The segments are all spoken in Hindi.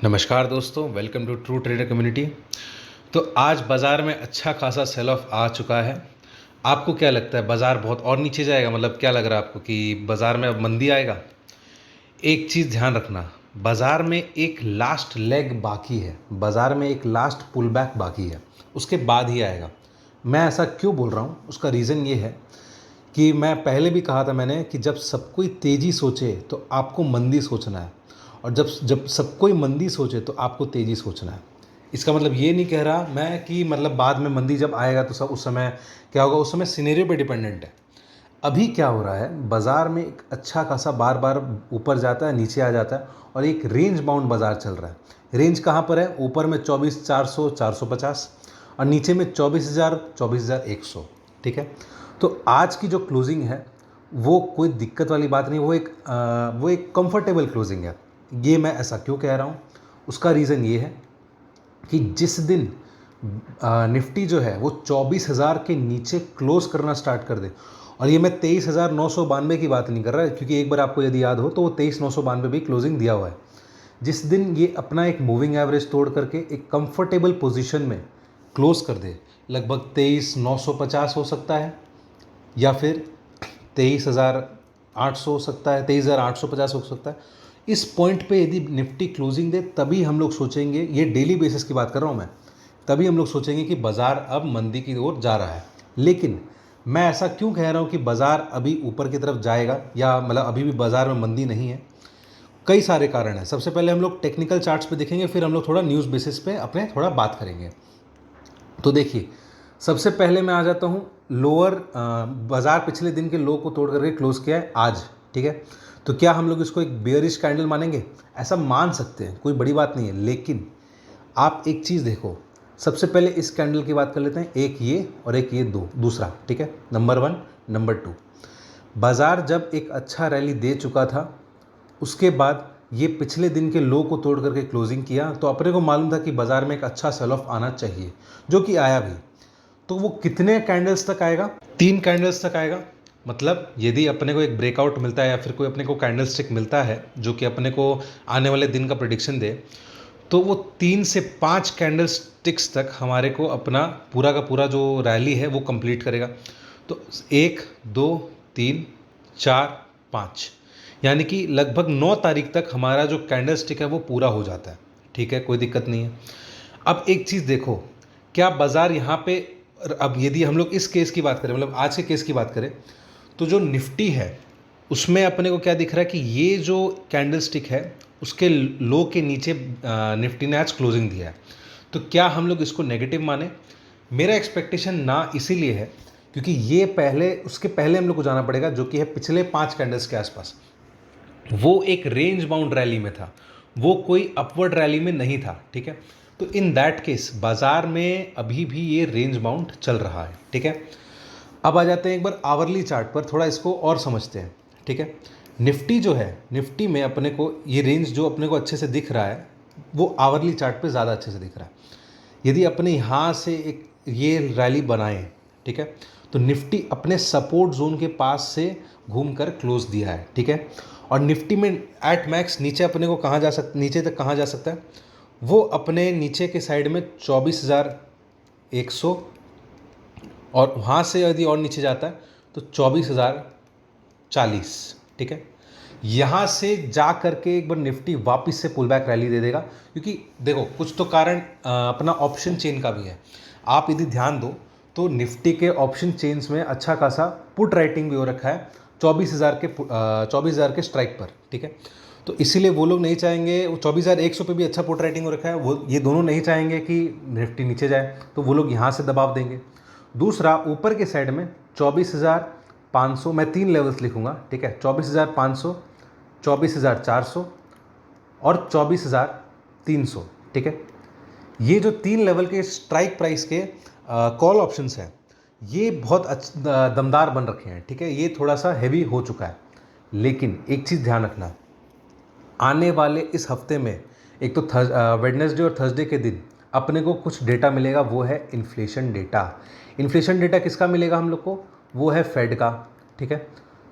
नमस्कार दोस्तों, welcome to true trader community. तो आज बाज़ार में अच्छा खासा सेल ऑफ आ चुका है। आपको क्या लगता है, बाज़ार बहुत और नीचे जाएगा? मतलब क्या लग रहा है आपको कि बाज़ार में अब मंदी आएगा? एक चीज़ ध्यान रखना, बाज़ार में एक लास्ट लेग बाकी है, बाज़ार में एक लास्ट पुल बैक बाकी है, उसके बाद ही आएगा। मैं ऐसा क्यों बोल रहा हूँ, उसका रीज़न ये है कि मैं पहले भी कहा था मैंने कि जब सब कोई तेज़ी सोचे तो आपको मंदी सोचना है, और जब जब सब कोई मंदी सोचे तो आपको तेज़ी सोचना है। इसका मतलब ये नहीं कह रहा मैं कि मतलब बाद में मंदी जब आएगा तो सब उस समय क्या होगा, उस समय सिनेरियो पे डिपेंडेंट है। अभी क्या हो रहा है, बाज़ार में एक अच्छा खासा बार बार ऊपर जाता है, नीचे आ जाता है, और एक रेंज बाउंड बाज़ार चल रहा है। रेंज कहाँ पर है? ऊपर में 24,400 450 और नीचे में 24,000 24,100। ठीक है, तो आज की जो क्लोजिंग है वो कोई दिक्कत वाली बात नहीं, वो एक कंफर्टेबल क्लोजिंग है। ये मैं ऐसा क्यों कह रहा हूँ, उसका रीज़न ये है कि जिस दिन निफ्टी जो है वो 24,000 के नीचे क्लोज करना स्टार्ट कर दे, और ये मैं 23,992 की बात नहीं कर रहा, क्योंकि एक बार आपको यदि याद हो तो वो 23,992 भी क्लोजिंग दिया हुआ है। जिस दिन ये अपना एक मूविंग एवरेज तोड़ करके एक कंफर्टेबल पोजीशन में क्लोज कर दे, लगभग 23,950 हो सकता है, या फिर 23,800 हो सकता है, 23,850 हो सकता है। इस पॉइंट पे यदि निफ्टी क्लोजिंग दे तभी हम लोग सोचेंगे, ये डेली बेसिस की बात कर रहा हूँ मैं, तभी हम लोग सोचेंगे कि बाज़ार अब मंदी की ओर जा रहा है। लेकिन मैं ऐसा क्यों कह रहा हूँ कि बाज़ार अभी ऊपर की तरफ जाएगा, या मतलब अभी भी बाज़ार में मंदी नहीं है? कई सारे कारण हैं। सबसे पहले हम लोग टेक्निकल चार्ट्स पे देखेंगे, फिर हम लोग थोड़ा न्यूज़ बेसिस पे अपने थोड़ा बात करेंगे। तो देखिए, सबसे पहले मैं आ जाता हूँ लोअर, बाज़ार पिछले दिन के लो को तोड़ करके क्लोज किया है आज। ठीक है, तो क्या हम लोग इसको एक बेयरिश कैंडल मानेंगे? ऐसा मान सकते हैं, कोई बड़ी बात नहीं है। लेकिन आप एक चीज़ देखो, सबसे पहले इस कैंडल की बात कर लेते हैं, एक ये और एक ये दूसरा। ठीक है, नंबर 1। नंबर 2, बाज़ार जब एक अच्छा रैली दे चुका था, उसके बाद ये पिछले दिन के लो को तोड़ करके क्लोजिंग किया, तो अपने को मालूम था कि बाज़ार में एक अच्छा सेल ऑफ आना चाहिए, जो कि आया भी। तो वो कितने कैंडल्स तक आएगा? 3 कैंडल्स तक आएगा। मतलब यदि अपने को एक ब्रेकआउट मिलता है, या फिर कोई अपने को कैंडल स्टिक मिलता है जो कि अपने को आने वाले दिन का प्रेडिक्शन दे, तो वो 3 से 5 कैंडल स्टिक्स तक हमारे को अपना पूरा का पूरा जो रैली है वो कंप्लीट करेगा। तो 1 2 3 4 5, यानी कि लगभग 9 तारीख तक हमारा जो कैंडल स्टिक है वो पूरा हो जाता है। ठीक है, कोई दिक्कत नहीं है। अब एक चीज़ देखो, क्या बाज़ार यहाँ पे, अब यदि हम लोग इस केस की बात करें, मतलब आज के केस की बात करें, तो जो निफ्टी है उसमें अपने को क्या दिख रहा है कि ये जो कैंडल स्टिक है उसके लो के नीचे निफ्टी ने आज क्लोजिंग दिया है। तो क्या हम लोग इसको नेगेटिव माने? मेरा एक्सपेक्टेशन ना इसीलिए है क्योंकि ये पहले, उसके पहले हम लोग को जाना पड़ेगा, जो कि है पिछले 5 कैंडल्स के आसपास। वो एक रेंज बाउंड रैली में था, वो कोई अपवर्ड रैली में नहीं था। ठीक है, तो इन दैट केस बाज़ार में अभी भी ये रेंज बाउंड चल रहा है। ठीक है, अब आ जाते हैं एक बार आवरली चार्ट पर, थोड़ा इसको और समझते हैं। ठीक है, निफ्टी जो है, निफ्टी में अपने को ये रेंज जो अपने को अच्छे से दिख रहा है वो आवरली चार्ट पे ज़्यादा अच्छे से दिख रहा है। यदि अपने यहाँ से एक ये रैली बनाएं, ठीक है, तो निफ्टी अपने सपोर्ट जोन के पास से घूमकर क्लोज दिया है। ठीक है, और निफ्टी में एट मैक्स नीचे अपने को कहाँ जा सकता, नीचे तक कहाँ जा सकता है? वो अपने नीचे के साइड में 24,100, और वहाँ से यदि और नीचे जाता है तो 24,040। ठीक है, यहाँ से जा करके एक बार निफ्टी वापस से पुल बैक रैली दे देगा, क्योंकि देखो कुछ तो कारण अपना ऑप्शन चेन का भी है। आप यदि ध्यान दो तो निफ्टी के ऑप्शन चेन्स में अच्छा खासा पुट राइटिंग भी हो रखा है 24,000 के स्ट्राइक पर। ठीक है, तो इसीलिए वो लोग नहीं चाहेंगे, 24,100 पे भी अच्छा पुट राइटिंग हो रखा है, वो ये दोनों नहीं चाहेंगे कि निफ्टी नीचे जाए, तो वो लोग यहाँ से दबाव देंगे। दूसरा, ऊपर के साइड में 24,500, मैं 3 लेवल्स लिखूंगा। ठीक है, 24,500, 24,400 और 24,300। ठीक है, ये जो 3 लेवल के स्ट्राइक प्राइस के कॉल ऑप्शंस हैं, ये बहुत दमदार बन रखे हैं। ठीक है, ये थोड़ा सा हैवी हो चुका है। लेकिन एक चीज़ ध्यान रखना, आने वाले इस हफ्ते में एक तो वेडनेसडे और थर्सडे के दिन अपने को कुछ डेटा मिलेगा, वो है इन्फ्लेशन डेटा। इन्फ्लेशन डेटा किसका मिलेगा हम लोग को? वो है फेड का। ठीक है,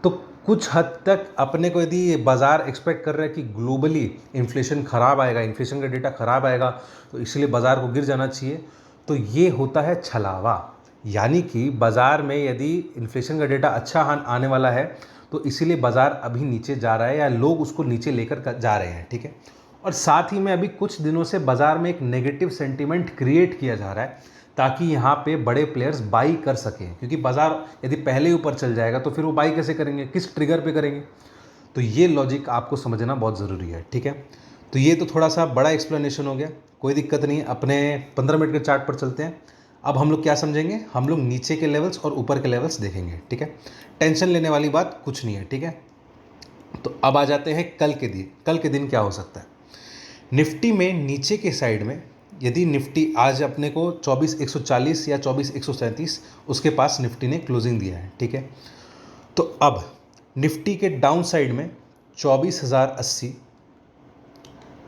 तो कुछ हद तक अपने को यदि ये बाज़ार एक्सपेक्ट कर रहा है कि ग्लोबली इन्फ्लेशन ख़राब आएगा, इन्फ्लेशन का डेटा ख़राब आएगा, तो इसलिए बाज़ार को गिर जाना चाहिए, तो ये होता है छलावा। यानी कि बाज़ार में यदि इन्फ्लेशन का डेटा अच्छा आने वाला है तो इसीलिए बाज़ार अभी नीचे जा रहा है या लोग उसको नीचे लेकर जा रहे हैं, ठीक है। और साथ ही में अभी कुछ दिनों से बाज़ार में एक नेगेटिव सेंटीमेंट क्रिएट किया जा रहा है ताकि यहाँ पे बड़े प्लेयर्स बाई कर सकें, क्योंकि बाज़ार यदि पहले ऊपर चल जाएगा तो फिर वो बाई कैसे करेंगे, किस ट्रिगर पे करेंगे। तो ये लॉजिक आपको समझना बहुत ज़रूरी है, ठीक है। तो ये तो थोड़ा सा बड़ा एक्सप्लेनेशन हो गया, कोई दिक्कत नहीं, अपने 15 मिनट के चार्ट पर चलते हैं। अब हम लोग क्या समझेंगे, हम लोग नीचे के लेवल्स और ऊपर के लेवल्स देखेंगे, ठीक है। टेंशन लेने वाली बात कुछ नहीं है, ठीक है। तो अब आ जाते हैं कल के दिन क्या हो सकता है। निफ्टी में नीचे के साइड में यदि निफ्टी आज अपने को 24,140 या 24,137 उसके पास निफ्टी ने क्लोजिंग दिया है, ठीक है। तो अब निफ्टी के डाउन साइड में 24,080,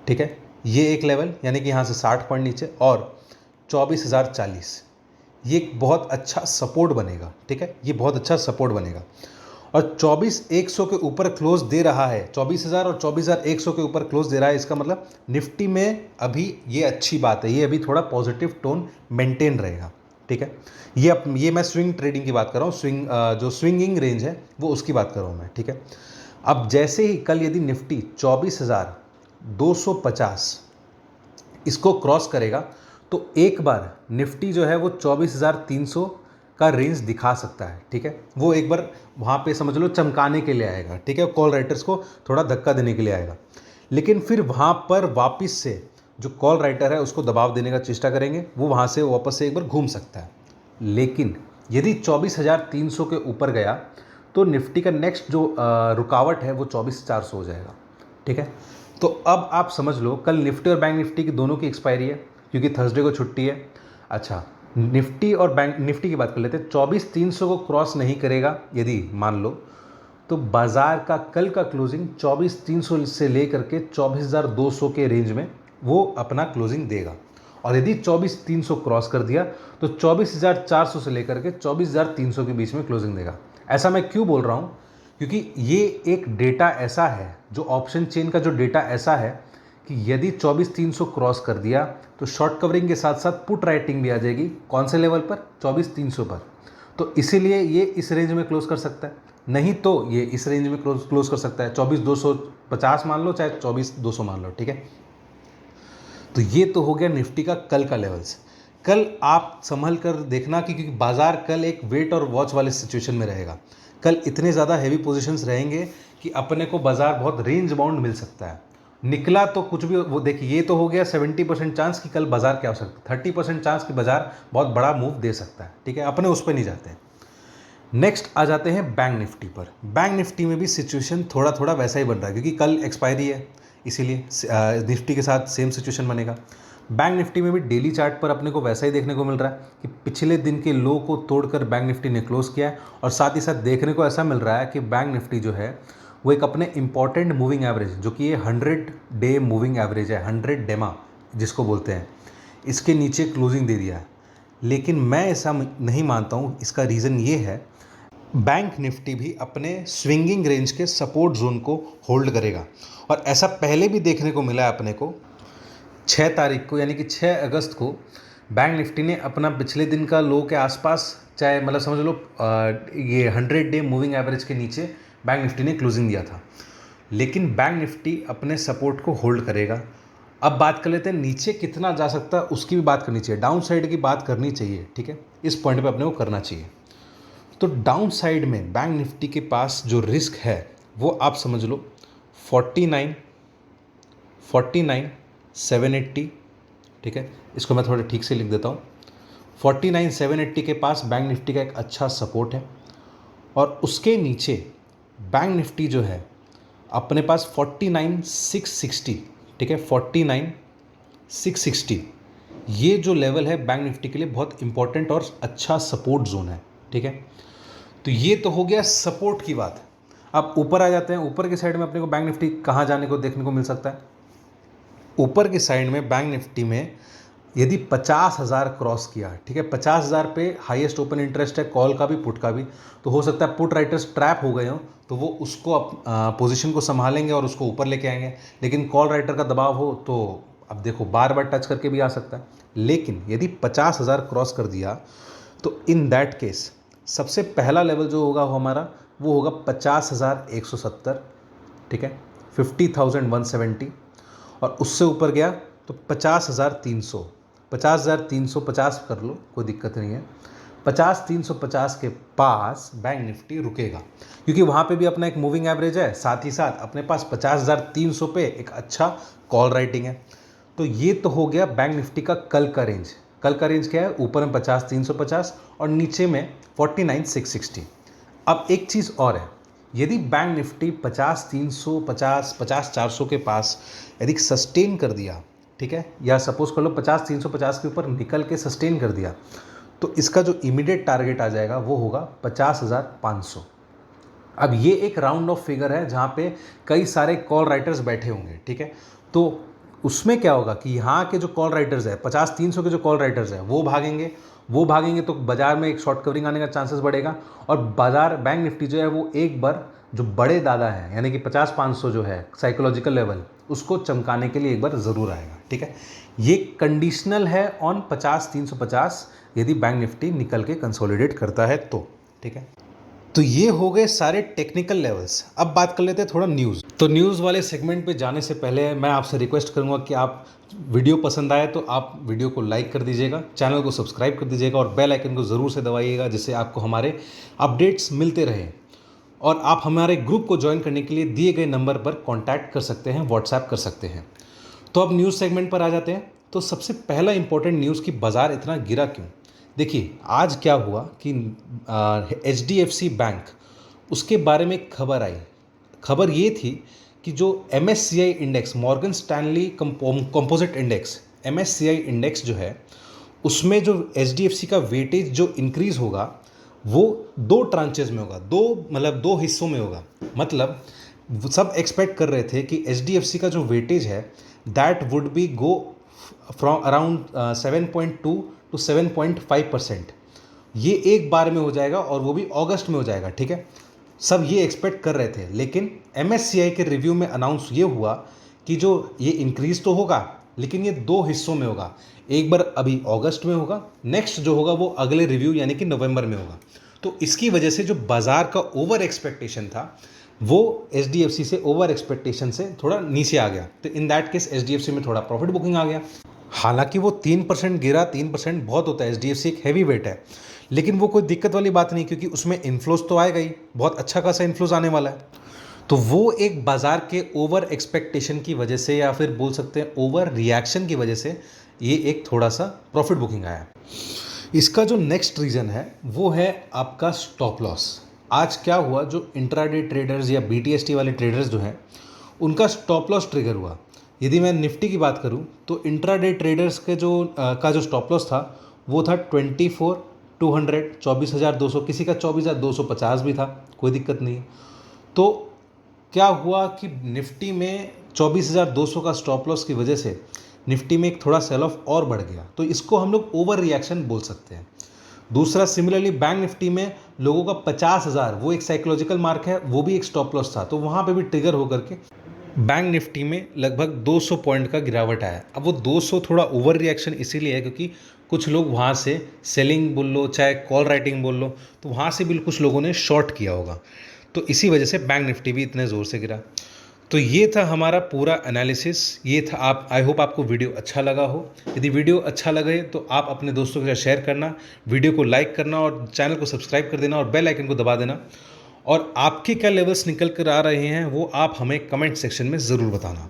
ठीक है, ये एक लेवल, यानी कि यहाँ से 60 पॉइंट नीचे, और 24,040 ये एक बहुत अच्छा सपोर्ट बनेगा, ठीक है, ये बहुत अच्छा सपोर्ट बनेगा। और 24,100 के ऊपर क्लोज दे रहा है, 24,000 और 24,100 के ऊपर क्लोज दे रहा है, इसका मतलब निफ्टी में अभी ये अच्छी बात है, ये अभी थोड़ा पॉजिटिव टोन मेंटेन रहेगा, ठीक है। ये मैं स्विंग ट्रेडिंग की बात कर रहा हूँ, जो स्विंगिंग रेंज है वो उसकी बात कर रहा हूँ मैं, ठीक है। अब जैसे ही कल यदि निफ्टी 24,250 इसको क्रॉस करेगा तो एक बार निफ्टी जो है वो 24,300 का रेंज दिखा सकता है, ठीक है। वो एक बार वहाँ पे समझ लो चमकाने के लिए आएगा, ठीक है, कॉल राइटर्स को थोड़ा धक्का देने के लिए आएगा। लेकिन फिर वहाँ पर वापस से जो कॉल राइटर है उसको दबाव देने का चेष्टा करेंगे, वो वहाँ से वापस से एक बार घूम सकता है। लेकिन यदि 24,300 के ऊपर गया तो निफ्टी का नेक्स्ट जो रुकावट है वो 24,400 हो जाएगा, ठीक है। तो अब आप समझ लो कल निफ्टी और बैंक निफ्टी की दोनों की एक्सपायरी है, क्योंकि थर्सडे को छुट्टी है। अच्छा, निफ्टी और बैंक निफ्टी की बात कर लेते हैं, 24,300 को क्रॉस नहीं करेगा यदि मान लो, तो बाज़ार का कल का क्लोजिंग 24,300 से लेकर के 24,200 के रेंज में वो अपना क्लोजिंग देगा। और यदि 24,300 क्रॉस कर दिया तो 24,400 से लेकर के 24,300 के बीच में क्लोजिंग देगा। ऐसा मैं क्यों बोल रहा हूँ, क्योंकि ये एक डेटा ऐसा है, जो ऑप्शन चेन का जो डेटा ऐसा है कि यदि 24,300 क्रॉस कर दिया तो शॉर्ट कवरिंग के साथ साथ पुट राइटिंग भी आ जाएगी, कौन से लेवल पर, 24,300 पर। तो इसीलिए ये इस रेंज में क्लोज कर सकता है, नहीं तो ये इस रेंज में क्लोज कर सकता है, 24,250 मान लो चाहे 24,200 मान लो, ठीक है। तो ये तो हो गया निफ्टी का कल का लेवल्स। कल आप संभल कर देखना कि क्योंकि बाजार कल एक वेट और वॉच वाले सिचुएशन में रहेगा। कल इतने ज़्यादा हैवी पोजीशंस रहेंगे कि अपने को बाजार बहुत रेंज बाउंड मिल सकता है। निकला तो कुछ भी, वो देखिए ये तो हो गया 70% चांस कि कल बाजार क्या हो सकता है, 30% चांस कि बाजार बहुत बड़ा मूव दे सकता है, ठीक है। अपने उस पर नहीं जाते हैं। नेक्स्ट आ जाते हैं बैंक निफ्टी पर। बैंक निफ्टी में भी सिचुएशन थोड़ा थोड़ा वैसा ही बन रहा है, क्योंकि कल एक्सपायरी है, इसीलिए निफ्टी के साथ सेम सिचुएशन बनेगा। बैंक निफ्टी में भी डेली चार्ट पर अपने को वैसा ही देखने को मिल रहा है कि पिछले दिन के लो को तोड़कर बैंक निफ्टी ने क्लोज किया है, और साथ ही साथ देखने को ऐसा मिल रहा है कि बैंक निफ्टी जो है वो एक अपने इंपॉर्टेंट मूविंग एवरेज, जो कि ये 100 डे मूविंग एवरेज है, 100 डेमा जिसको बोलते हैं, इसके नीचे क्लोजिंग दे दिया है। लेकिन मैं ऐसा नहीं मानता हूँ। इसका रीज़न ये है, बैंक निफ्टी भी अपने स्विंगिंग रेंज के सपोर्ट जोन को होल्ड करेगा, और ऐसा पहले भी देखने को मिला है अपने को। 6 तारीख को यानी कि 6 अगस्त को बैंक निफ्टी ने अपना पिछले दिन का लो के आसपास, चाहे मतलब समझ लो ये 100 डे मूविंग एवरेज के नीचे बैंक निफ्टी ने क्लोजिंग दिया था। लेकिन बैंक निफ्टी अपने सपोर्ट को होल्ड करेगा। अब बात कर लेते हैं नीचे कितना जा सकता है, उसकी भी बात करनी चाहिए, डाउन साइड की बात करनी चाहिए, ठीक है। इस पॉइंट पे अपने को करना चाहिए। तो डाउन साइड में बैंक निफ्टी के पास जो रिस्क है वो आप समझ लो 49,780, ठीक है। इसको मैं थोड़ा ठीक से लिख देता हूँ। 49,780 के पास बैंक निफ्टी का एक अच्छा सपोर्ट है, और उसके नीचे बैंक निफ्टी जो है अपने पास 49,660, ठीक है, 49,660 ये जो लेवल है बैंक निफ्टी के लिए बहुत इंपॉर्टेंट और अच्छा सपोर्ट जोन है, ठीक है। तो ये तो हो गया सपोर्ट की बात। अब ऊपर आ जाते हैं। ऊपर की साइड में अपने को बैंक निफ्टी कहाँ जाने को देखने को मिल सकता है। ऊपर की साइड में बैंक निफ्टी में यदि 50,000 क्रॉस किया, ठीक है, 50,000 पे हाईएस्ट ओपन इंटरेस्ट है कॉल का भी पुट का भी, तो हो सकता है पुट राइटर्स ट्रैप हो गए हो तो वो उसको पोजीशन को संभालेंगे और उसको ऊपर लेके आएंगे। लेकिन कॉल राइटर का दबाव हो तो अब देखो बार बार टच करके भी आ सकता है। लेकिन यदि 50,000 क्रॉस कर दिया तो इन दैट केस सबसे पहला लेवल जो होगा वो हमारा वो होगा 50,170, ठीक है, 50,170। और उससे ऊपर गया तो 50,300, 50,350 कर लो, कोई दिक्कत नहीं है। 50,350 के पास बैंक निफ्टी रुकेगा क्योंकि वहाँ पे भी अपना एक मूविंग एवरेज है, साथ ही साथ अपने पास 50,300 पे एक अच्छा कॉल राइटिंग है। तो ये तो हो गया बैंक निफ्टी का कल का रेंज। कल का रेंज क्या है? ऊपर में 50,350 और नीचे में 49,660। अब एक चीज़ और है, यदि बैंक निफ्टी 50,350, 50,400 के पास यदि सस्टेन कर दिया, ठीक है, या सपोज कर लो 50,350 के ऊपर निकल के सस्टेन कर दिया, तो इसका जो इमीडिएट टारगेट आ जाएगा वो होगा 50,500। अब ये एक राउंड ऑफ फिगर है जहाँ पे कई सारे कॉल राइटर्स बैठे होंगे, ठीक है। तो उसमें क्या होगा कि यहाँ के जो कॉल राइटर्स है 50,300 के जो कॉल राइटर्स हैं वो भागेंगे तो बाजार में एक शॉर्ट कवरिंग आने का चांसेस बढ़ेगा। और बाजार बैंक निफ्टी जो है वो एक बार जो बड़े दादा है यानी कि 50,500 जो है साइकोलॉजिकल लेवल, उसको चमकाने के लिए एक बार ज़रूर आएगा, ठीक है। ये कंडीशनल है ऑन 50,350 यदि बैंक निफ्टी निकल के कंसोलिडेट करता है तो, ठीक है। तो ये हो गए सारे टेक्निकल लेवल्स। अब बात कर लेते हैं थोड़ा न्यूज़। तो न्यूज़ वाले सेगमेंट पे जाने से पहले मैं आपसे रिक्वेस्ट करूंगा कि आप वीडियो पसंद आए तो आप वीडियो को लाइक कर दीजिएगा, चैनल को सब्सक्राइब कर दीजिएगा और बेल आइकन को ज़रूर से दबाइएगा जिससे आपको हमारे अपडेट्स मिलते रहें। और आप हमारे ग्रुप को ज्वाइन करने के लिए दिए गए नंबर पर कॉन्टैक्ट कर सकते हैं, व्हाट्सएप कर सकते हैं। तो अब न्यूज़ सेगमेंट पर आ जाते हैं। तो सबसे पहला इंपॉर्टेंट न्यूज़ कि बाज़ार इतना गिरा क्यों। देखिए आज क्या हुआ कि HDFC बैंक, उसके बारे में एक खबर आई। खबर ये थी कि जो MSCI index, Morgan Stanley composite index, MSCI index जो है उसमें जो HDFC का वेटेज जो इंक्रीज़ होगा वो 2 ट्रांचेज में होगा, मतलब 2 हिस्सों में होगा। मतलब सब एक्सपेक्ट कर रहे थे कि HDFC का जो वेटेज है that would be go from around 7.2 to 7.5%। ये एक बार में हो जाएगा और वो भी अगस्त में हो जाएगा, ठीक है। सब ये एक्सपेक्ट कर रहे थे, लेकिन MSCI के रिव्यू में अनाउंस ये हुआ कि जो ये इंक्रीज़ तो होगा लेकिन ये 2 हिस्सों में होगा। एक बार अभी अगस्त में होगा, नेक्स्ट जो होगा वो अगले रिव्यू यानी कि नवंबर में होगा। तो इसकी वजह से जो बाज़ार का ओवर एक्सपेक्टेशन था वो HDFC से ओवर एक्सपेक्टेशन से थोड़ा नीचे आ गया। तो इन दैट केस HDFC में थोड़ा प्रॉफिट बुकिंग आ गया। हालांकि वो 3% गिरा, 3% बहुत होता है, HDFC एक हैवी वेट है, लेकिन वो कोई दिक्कत वाली बात नहीं क्योंकि उसमें इन्फ्लोज तो आएगा ही, बहुत अच्छा खासा इन्फ्लोज आने वाला है। तो वो एक बाज़ार के ओवर एक्सपेक्टेशन की वजह से या फिर बोल सकते हैं ओवर रिएक्शन की वजह से ये एक थोड़ा सा प्रॉफिट बुकिंग आया। इसका जो नेक्स्ट रीज़न है वो है आपका स्टॉप लॉस। आज क्या हुआ, जो इंट्राडे ट्रेडर्स या BTST वाले ट्रेडर्स जो हैं उनका स्टॉप लॉस ट्रिगर हुआ। यदि मैं निफ्टी की बात करूं तो इंट्राडे ट्रेडर्स के जो स्टॉप लॉस था वो था 24,200, 24,200, किसी का 24,250 भी था, कोई दिक्कत नहीं। तो क्या हुआ कि निफ्टी में 24,200 का स्टॉप लॉस की वजह से निफ्टी में एक थोड़ा सेल ऑफ और बढ़ गया, तो इसको हम लोग ओवर रिएक्शन बोल सकते हैं। दूसरा सिमिलरली बैंक निफ्टी में लोगों का 50,000 वो एक साइकोलॉजिकल मार्क है, वो भी एक स्टॉप लॉस था, तो वहाँ पे भी ट्रिगर होकर के बैंक निफ्टी में लगभग 200 पॉइंट का गिरावट आया। अब वो 200 थोड़ा ओवर रिएक्शन इसीलिए है क्योंकि कुछ लोग वहाँ से सेलिंग बोल लो चाहे कॉल राइटिंग बोल लो, तो वहाँ से भी कुछ लोगों ने शॉर्ट किया होगा, तो इसी वजह से बैंक निफ्टी भी इतने ज़ोर से गिरा। तो ये था हमारा पूरा एनालिसिस, ये था। आप आई होप आपको वीडियो अच्छा लगा हो। यदि वीडियो अच्छा लगे तो आप अपने दोस्तों के साथ शेयर करना, वीडियो को लाइक करना और चैनल को सब्सक्राइब कर देना और बेल आइकन को दबा देना। और आपके क्या लेवल्स निकल कर आ रहे हैं वो आप हमें कमेंट सेक्शन में ज़रूर बताना।